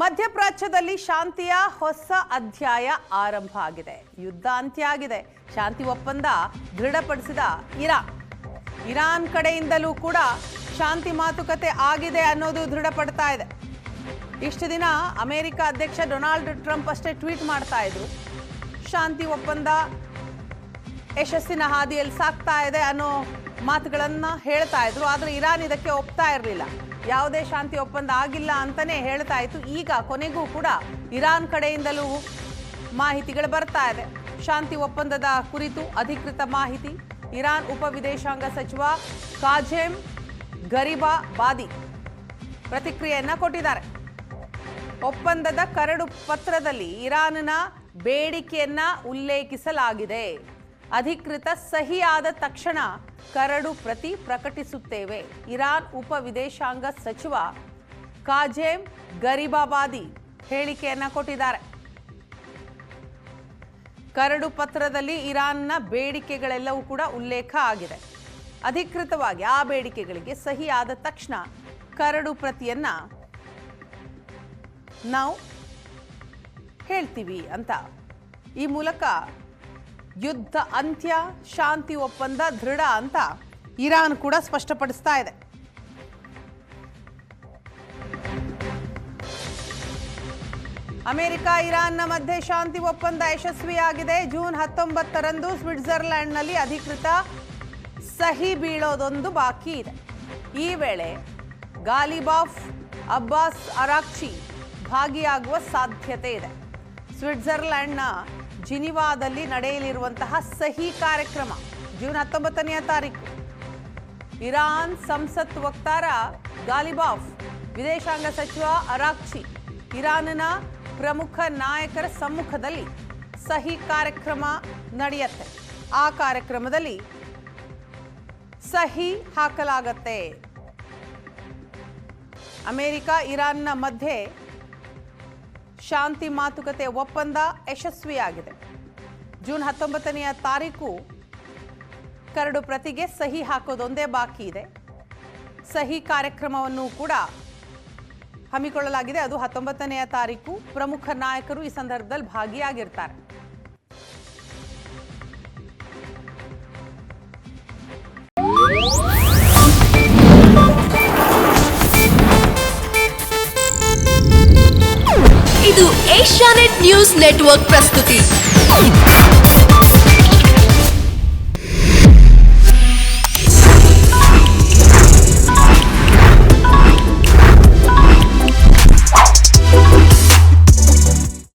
ಮಧ್ಯಪ್ರಾಚ್ಯದಲ್ಲಿ ಶಾಂತಿಯ ಹೊಸ ಅಧ್ಯಾಯ ಆರಂಭ ಆಗಿದೆ. ಯುದ್ಧ ಅಂತ್ಯ ಆಗಿದೆ. ಶಾಂತಿ ಒಪ್ಪಂದ ದೃಢಪಡಿಸಿದ ಇರಾನ್ ಕಡೆಯಿಂದಲೂ ಕೂಡ ಶಾಂತಿ ಮಾತುಕತೆ ಆಗಿದೆ ಅನ್ನೋದು ದೃಢಪಡ್ತಾ ಇದೆ. ಇಷ್ಟು ದಿನ ಅಮೆರಿಕ ಅಧ್ಯಕ್ಷ ಡೊನಾಲ್ಡ್ ಟ್ರಂಪ್ ಅಷ್ಟೇ ಟ್ವೀಟ್ ಮಾಡ್ತಾ ಇದ್ರು, ಶಾಂತಿ ಒಪ್ಪಂದ ಯಶಸ್ಸಿನ ಹಾದಿಯಲ್ಲಿ ಸಾಗ್ತಾ ಇದೆ ಅನ್ನೋ ಮಾತುಗಳನ್ನ ಹೇಳ್ತಾ ಇದ್ರು. ಆದರೆ ಇರಾನ್ ಇದಕ್ಕೆ ಒಪ್ತಾ ಇರಲಿಲ್ಲ. ಯಾವುದೇ ಶಾಂತಿ ಒಪ್ಪಂದ ಆಗಿಲ್ಲ ಅಂತಾನೆ ಹೇಳ್ತಾ ಇತ್ತು. ಈಗ ಕೊನೆಗೂ ಕೂಡ ಇರಾನ್ ಕಡೆಯಿಂದಲೂ ಮಾಹಿತಿಗಳು ಬರ್ತಾ ಇದೆ. ಶಾಂತಿ ಒಪ್ಪಂದದ ಕುರಿತು ಅಧಿಕೃತ ಮಾಹಿತಿ ಇರಾನ್ ಉಪ ವಿದೇಶಾಂಗ ಸಚಿವ ಕಾಝೆಮ್ ಗರಿಬಾಬಾದಿ ಪ್ರತಿಕ್ರಿಯೆಯನ್ನ ಕೊಟ್ಟಿದ್ದಾರೆ. ಒಪ್ಪಂದದ ಕರಡು ಪತ್ರದಲ್ಲಿ ಇರಾನ್ನ ಬೇಡಿಕೆಯನ್ನ ಉಲ್ಲೇಖಿಸಲಾಗಿದೆ. ಅಧಿಕೃತ ಸಹಿಯಾದ ತಕ್ಷಣ ಕರಡು ಪ್ರತಿ ಪ್ರಕಟಿಸುತ್ತೇವೆ. ಇರಾನ್ ಉಪ ವಿದೇಶಾಂಗ ಸಚಿವ ಕಾಝೆಮ್ ಗರಿಬಾಬಾದಿ ಹೇಳಿಕೆಯನ್ನ ಕೊಟ್ಟಿದ್ದಾರೆ. ಕರಡು ಪತ್ರದಲ್ಲಿ ಇರಾನ್ನ ಬೇಡಿಕೆಗಳೆಲ್ಲವೂ ಕೂಡ ಉಲ್ಲೇಖ ಆಗಿದೆ. ಅಧಿಕೃತವಾಗಿ ಆ ಬೇಡಿಕೆಗಳಿಗೆ ಸಹಿಯಾದ ತಕ್ಷಣ ಕರಡು ಪ್ರತಿಯನ್ನ ನಾವು ಹೇಳ್ತೀವಿ ಅಂತ ಈ ಮೂಲಕ ಯುದ್ಧ ಅಂತ್ಯ, ಶಾಂತಿ ಒಪ್ಪಂದ ದೃಢ ಅಂತ ಇರಾನ್ ಕೂಡ ಸ್ಪಷ್ಟಪಡಿಸ್ತಾ ಇದೆ. ಅಮೆರಿಕ ಇರಾನ್ನ ಮಧ್ಯೆ ಶಾಂತಿ ಒಪ್ಪಂದ ಯಶಸ್ವಿಯಾಗಿದೆ. ಜೂನ್ 19ರಂದು ಸ್ವಿಟ್ಜರ್ಲೆಂಡ್ನಲ್ಲಿ ಅಧಿಕೃತ ಸಹಿ ಬೀಳೋದೊಂದು ಬಾಕಿ ಇದೆ. ಈ ವೇಳೆ ಗಾಲಿಬಾಫ್ ಅಬ್ಬಾಸ್ ಅರಾಕ್ಚಿ ಭಾಗಿಯಾಗುವ ಸಾಧ್ಯತೆ ಇದೆ. ಸ್ವಿಟ್ಜರ್ಲೆಂಡ್ನ ಜಿನಿವಾದಲ್ಲಿ ನಡೆಯಲಿರುವಂತಹ ಸಹಿ ಕಾರ್ಯಕ್ರಮ ಜೂನ್ 19ನೇ ತಾರೀಕು. ಇರಾನ್ ಸಂಸತ್ ವಕ್ತಾರ ಗಾಲಿಬಾಫ್, ವಿದೇಶಾಂಗ ಸಚಿವ ಅರಾಕ್ಚಿ, ಇರಾನ್ನ ಪ್ರಮುಖ ನಾಯಕರ ಸಮ್ಮುಖದಲ್ಲಿ ಸಹಿ ಕಾರ್ಯಕ್ರಮ ನಡೆಯುತ್ತೆ. ಆ ಕಾರ್ಯಕ್ರಮದಲ್ಲಿ ಸಹಿ ಹಾಕಲಾಗತ್ತೆ. ಅಮೆರಿಕ ಇರಾನ್ನ ಮಧ್ಯೆ ಶಾಂತಿ ಮಾತುಕತೆ ಒಪ್ಪಂದ ಯಶಸ್ವಿಯಾಗಿದೆ. ಜೂನ್ 19ನೇ ತಾರೀಕು ಕರಡು ಪ್ರತಿಗೆ ಸಹಿ ಹಾಕೋದೊಂದೇ ಬಾಕಿ ಇದೆ. ಸಹಿ ಕಾರ್ಯಕ್ರಮವನ್ನು ಕೂಡ ಹಮ್ಮಿಕೊಳ್ಳಲಾಗಿದೆ. ಅದು 19ನೇ ತಾರೀಕು. ಪ್ರಮುಖ ನಾಯಕರು ಈ ಸಂದರ್ಭದಲ್ಲಿ ಭಾಗಿಯಾಗಿರ್ತಾರೆ. ಇದು ಏಷ್ಯಾನೆಟ್ ನ್ಯೂಸ್ ನೆಟ್ವರ್ಕ್ ಪ್ರಸ್ತುತಿ.